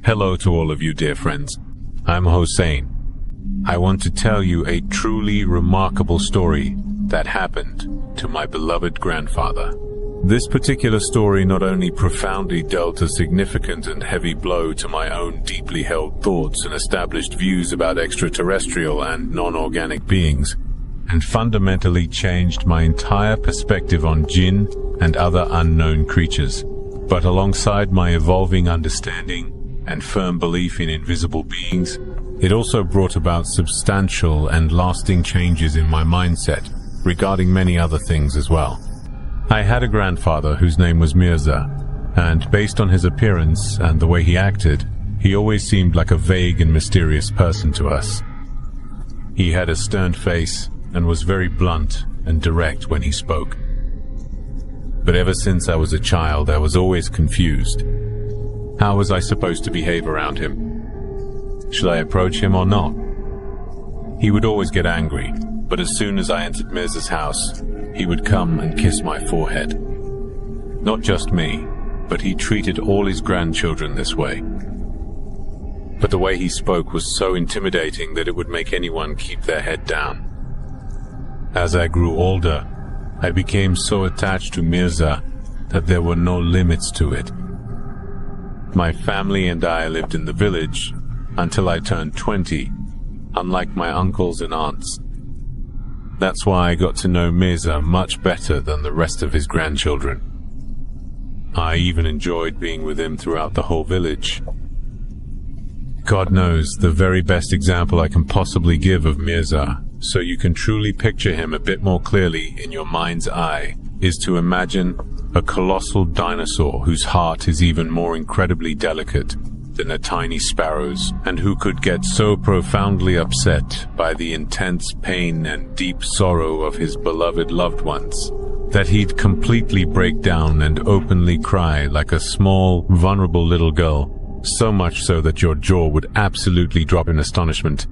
Hello to all of you dear friends. I'm Hussein. I want to tell you a truly remarkable story that happened to my beloved grandfather. This particular story not only profoundly dealt a significant and heavy blow to my own deeply held thoughts and established views about extraterrestrial and non-organic beings, and fundamentally changed my entire perspective on Jinn and other unknown creatures, but alongside my evolving understanding and firm belief in invisible beings, it also brought about substantial and lasting changes in my mindset regarding many other things as well. I had a grandfather whose name was Mirza, and based on his appearance and the way he acted, he always seemed like a vague and mysterious person to us. He had a stern face and was very blunt and direct when he spoke. But ever since I was a child, I was always confused. How was I supposed to behave around him? Should I approach him or not? He would always get angry, but as soon as I entered Mirza's house, he would come and kiss my forehead. Not just me, but he treated all his grandchildren this way. But the way he spoke was so intimidating that it would make anyone keep their head down. As I grew older, I became so attached to Mirza that there were no limits to it. My family and I lived in the village until I turned 20, unlike my uncles and aunts. That's why I got to know Mirza much better than the rest of his grandchildren. I even enjoyed being with him throughout the whole village. God knows, the very best example I can possibly give of Mirza, so you can truly picture him a bit more clearly in your mind's eye, is to imagine a colossal dinosaur whose heart is even more incredibly delicate than a tiny sparrow's, and who could get so profoundly upset by the intense pain and deep sorrow of his beloved loved ones that he'd completely break down and openly cry like a small, vulnerable little girl, so much so that your jaw would absolutely drop in astonishment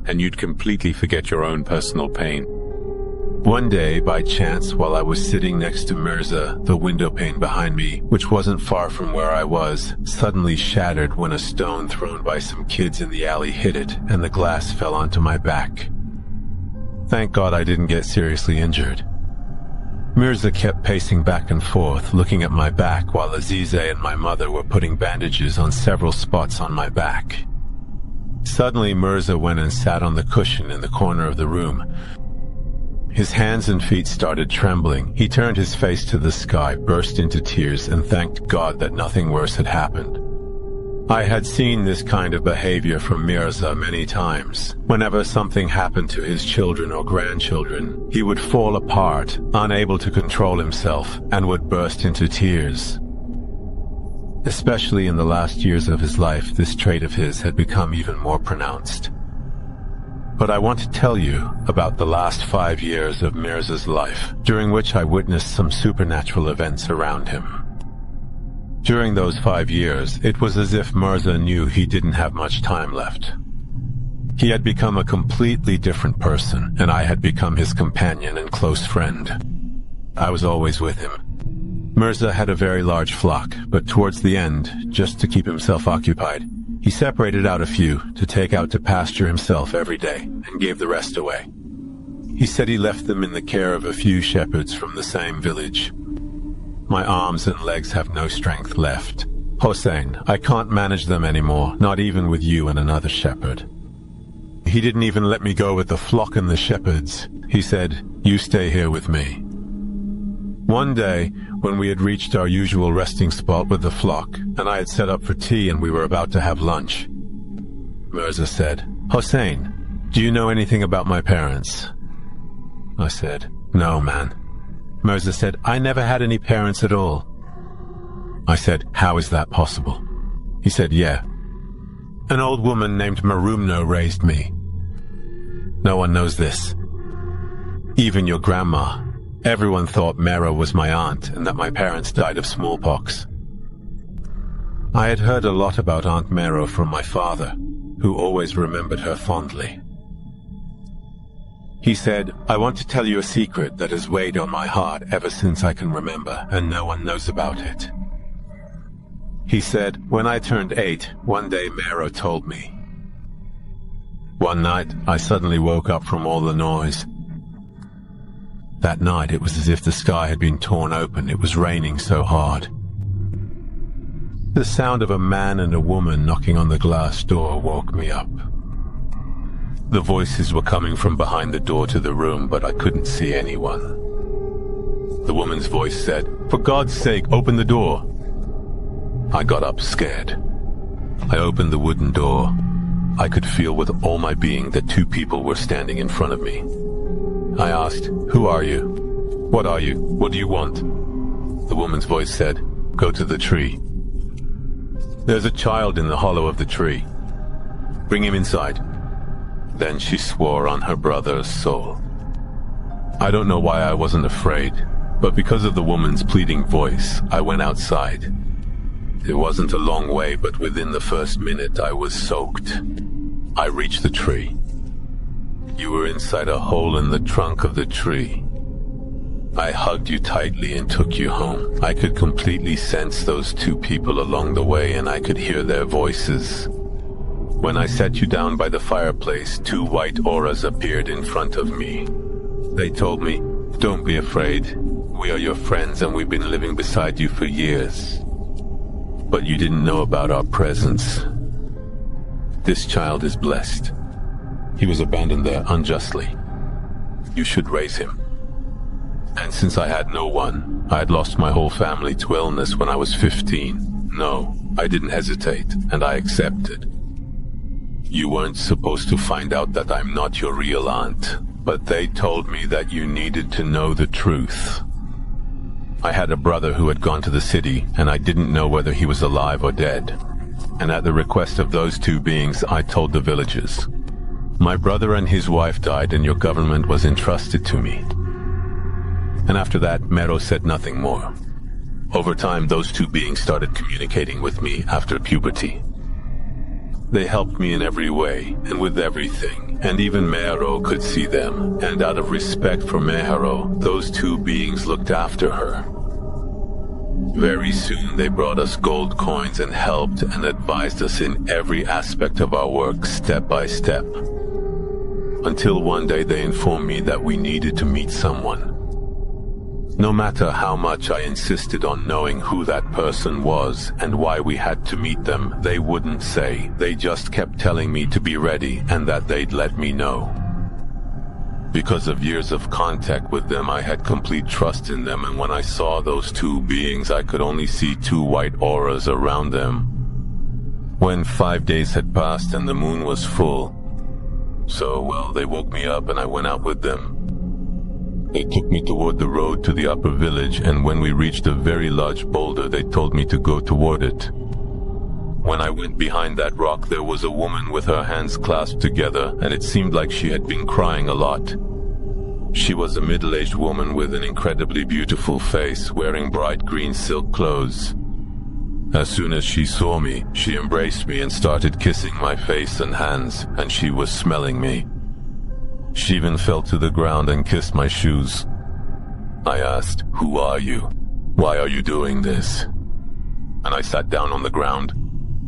and you'd completely forget your own personal pain. One day, by chance, while I was sitting next to Mirza, the window pane behind me, which wasn't far from where I was, suddenly shattered when a stone thrown by some kids in the alley hit it, and the glass fell onto my back. Thank God I didn't get seriously injured. Mirza kept pacing back and forth, looking at my back, while Azize and my mother were putting bandages on several spots on my back. Suddenly, Mirza went and sat on the cushion in the corner of the room. His hands and feet started trembling. He turned his face to the sky, burst into tears, and thanked God that nothing worse had happened. I had seen this kind of behavior from Mirza many times. Whenever something happened to his children or grandchildren, he would fall apart, unable to control himself, and would burst into tears. Especially in the last years of his life, this trait of his had become even more pronounced. But I want to tell you about the last 5 years of Mirza's life, during which I witnessed some supernatural events around him. During those 5 years, it was as if Mirza knew he didn't have much time left. He had become a completely different person, and I had become his companion and close friend. I was always with him. Mirza had a very large flock, but towards the end, just to keep himself occupied, he separated out a few to take out to pasture himself every day and gave the rest away. He said he left them in the care of a few shepherds from the same village. My arms and legs have no strength left. Hussein, I can't manage them anymore, not even with you and another shepherd. He didn't even let me go with the flock and the shepherds. He said, "You stay here with me." One day, when we had reached our usual resting spot with the flock, and I had set up for tea and we were about to have lunch, Mirza said, "Hussein, do you know anything about my parents?" I said, "No, man." Mirza said, "I never had any parents at all." I said, "How is that possible?" He said, "Yeah. An old woman named Marumno raised me. No one knows this. Even your grandma. Everyone thought Mira was my aunt and that my parents died of smallpox." I had heard a lot about Aunt Mira from my father, who always remembered her fondly. He said, "I want to tell you a secret that has weighed on my heart ever since I can remember, and no one knows about it. He said, when I turned 8, one day Mira told me. One night, I suddenly woke up from all the noise. That night, it was as if the sky had been torn open. It was raining so hard. The sound of a man and a woman knocking on the glass door woke me up. The voices were coming from behind the door to the room, but I couldn't see anyone. The woman's voice said, "For God's sake, open the door." I got up scared. I opened the wooden door. I could feel with all my being that 2 people were standing in front of me. I asked, "Who are you? What are you? What do you want?" The woman's voice said, "Go to the tree. There's a child in the hollow of the tree. Bring him inside." Then she swore on her brother's soul. I don't know why I wasn't afraid, but because of the woman's pleading voice, I went outside. It wasn't a long way, but within the first minute I was soaked. I reached the tree. You were inside a hole in the trunk of the tree. I hugged you tightly and took you home. I could completely sense those 2 people along the way, and I could hear their voices. When I sat you down by the fireplace, 2 white auras appeared in front of me. They told me, "Don't be afraid. We are your friends and we've been living beside you for years. But you didn't know about our presence. This child is blessed. He was abandoned there unjustly. You should raise him." And since I had no one, I had lost my whole family to illness when I was 15. No, I didn't hesitate, and I accepted. You weren't supposed to find out that I'm not your real aunt, but they told me that you needed to know the truth. I had a brother who had gone to the city, and I didn't know whether he was alive or dead. And at the request of those 2 beings, I told the villagers. My brother and his wife died, and your government was entrusted to me. And after that, Mero said nothing more. Over time, those 2 beings started communicating with me after puberty. They helped me in every way, and with everything, and even Mero could see them, and out of respect for Mero, those 2 beings looked after her. Very soon they brought us gold coins and helped and advised us in every aspect of our work, step by step. Until one day they informed me that we needed to meet someone. No matter how much I insisted on knowing who that person was and why we had to meet them, they wouldn't say. They just kept telling me to be ready and that they'd let me know. Because of years of contact with them, I had complete trust in them, and when I saw those 2 beings, I could only see 2 white auras around them. When 5 days had passed and the moon was full, they woke me up and I went out with them. They took me toward the road to the upper village, and when we reached a very large boulder, they told me to go toward it. When I went behind that rock, there was a woman with her hands clasped together, and it seemed like she had been crying a lot. She was a middle-aged woman with an incredibly beautiful face, wearing bright green silk clothes. As soon as she saw me, she embraced me and started kissing my face and hands, and she was smelling me. She even fell to the ground and kissed my shoes. I asked, "Who are you? Why are you doing this?" And I sat down on the ground.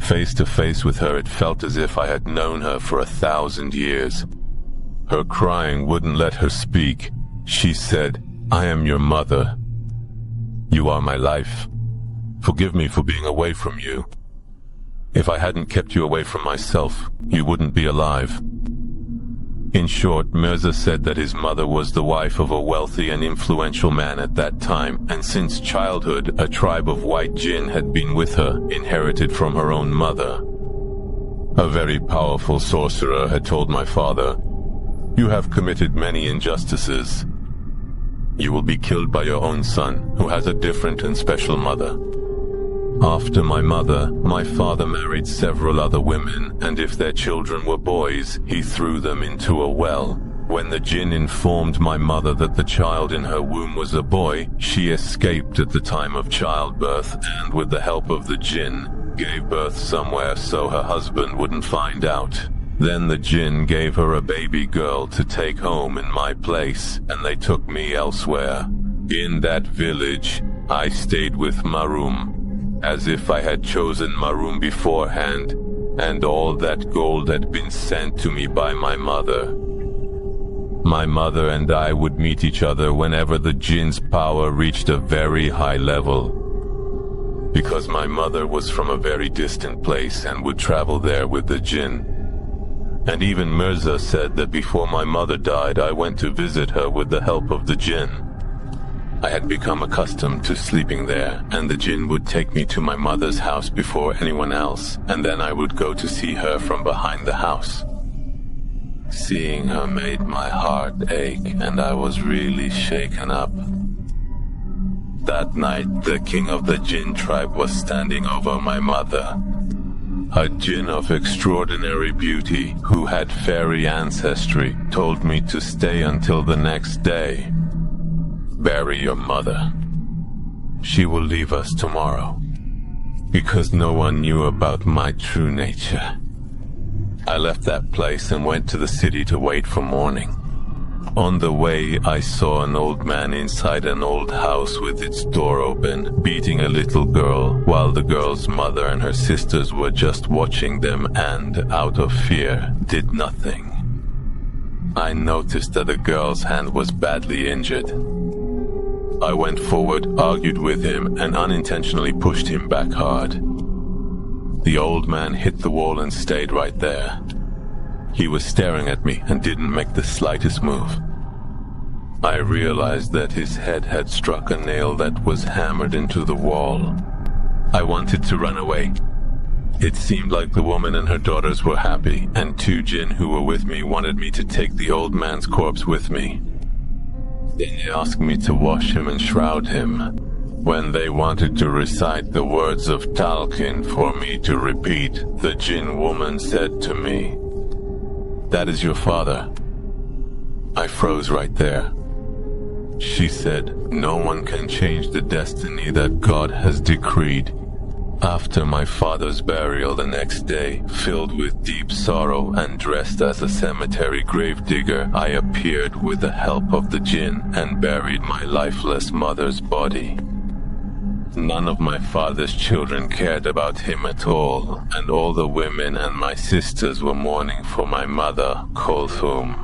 Face to face with her, it felt as if I had known her for 1,000 years. Her crying wouldn't let her speak. She said, "I am your mother. You are my life. Forgive me for being away from you. If I hadn't kept you away from myself, you wouldn't be alive." In short, Mirza said that his mother was the wife of a wealthy and influential man at that time, and since childhood, a tribe of white Jinn had been with her, inherited from her own mother. A very powerful sorcerer had told my father, "You have committed many injustices. You will be killed by your own son, who has a different and special mother." After my mother, my father married several other women, and if their children were boys, he threw them into a well. When the Jinn informed my mother that the child in her womb was a boy, she escaped at the time of childbirth and, with the help of the Jinn, gave birth somewhere so her husband wouldn't find out. Then the Jinn gave her a baby girl to take home in my place, and they took me elsewhere. In that village, I stayed with Marum, as if I had chosen my room beforehand, and all that gold had been sent to me by my mother. My mother and I would meet each other whenever the Jinn's power reached a very high level, because my mother was from a very distant place and would travel there with the Jinn. And even Mirza said that before my mother died, I went to visit her with the help of the Jinn. I had become accustomed to sleeping there, and the Jinn would take me to my mother's house before anyone else, and then I would go to see her from behind the house. Seeing her made my heart ache, and I was really shaken up. That night, the king of the Jinn tribe was standing over my mother. A Jinn of extraordinary beauty, who had fairy ancestry, told me to stay until the next day. Bury your mother. She will leave us tomorrow, because no one knew about my true nature. I left that place and went to the city to wait for morning. On the way, I saw an old man inside an old house with its door open, beating a little girl, while the girl's mother and her sisters were just watching them and, out of fear, did nothing. I noticed that the girl's hand was badly injured. I went forward, argued with him, and unintentionally pushed him back hard. The old man hit the wall and stayed right there. He was staring at me and didn't make the slightest move. I realized that his head had struck a nail that was hammered into the wall. I wanted to run away. It seemed like the woman and her daughters were happy, and 2 Jinn who were with me wanted me to take the old man's corpse with me. Then they asked me to wash him and shroud him. When they wanted to recite the words of Talqin for me to repeat, the Jinn woman said to me, "That is your father." I froze right there. She said, "No one can change the destiny that God has decreed." After my father's burial the next day, filled with deep sorrow and dressed as a cemetery gravedigger, I appeared with the help of the Jinn and buried my lifeless mother's body. None of my father's children cared about him at all, and all the women and my sisters were mourning for my mother, Kulthum.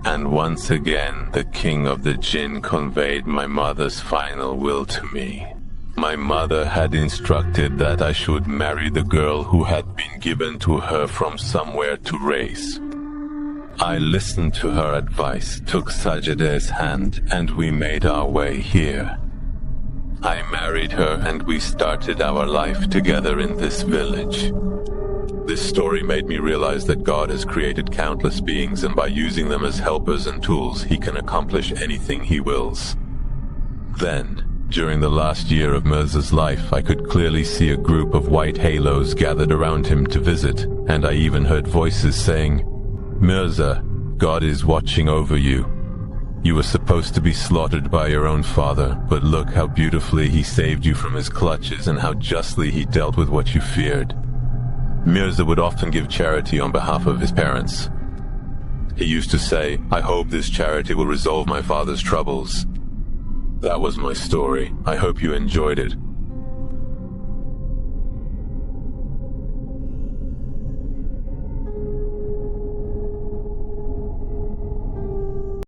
And once again, the king of the Jinn conveyed my mother's final will to me. My mother had instructed that I should marry the girl who had been given to her from somewhere to raise. I listened to her advice, took Sajideh's hand, and we made our way here. I married her and we started our life together in this village. This story made me realize that God has created countless beings, and by using them as helpers and tools, he can accomplish anything he wills. Then, during the last year of Mirza's life, I could clearly see a group of white halos gathered around him to visit, and I even heard voices saying, "Mirza, God is watching over you. You were supposed to be slaughtered by your own father, but look how beautifully he saved you from his clutches and how justly he dealt with what you feared." Mirza would often give charity on behalf of his parents. He used to say, "I hope this charity will resolve my father's troubles." That was my story. I hope you enjoyed it.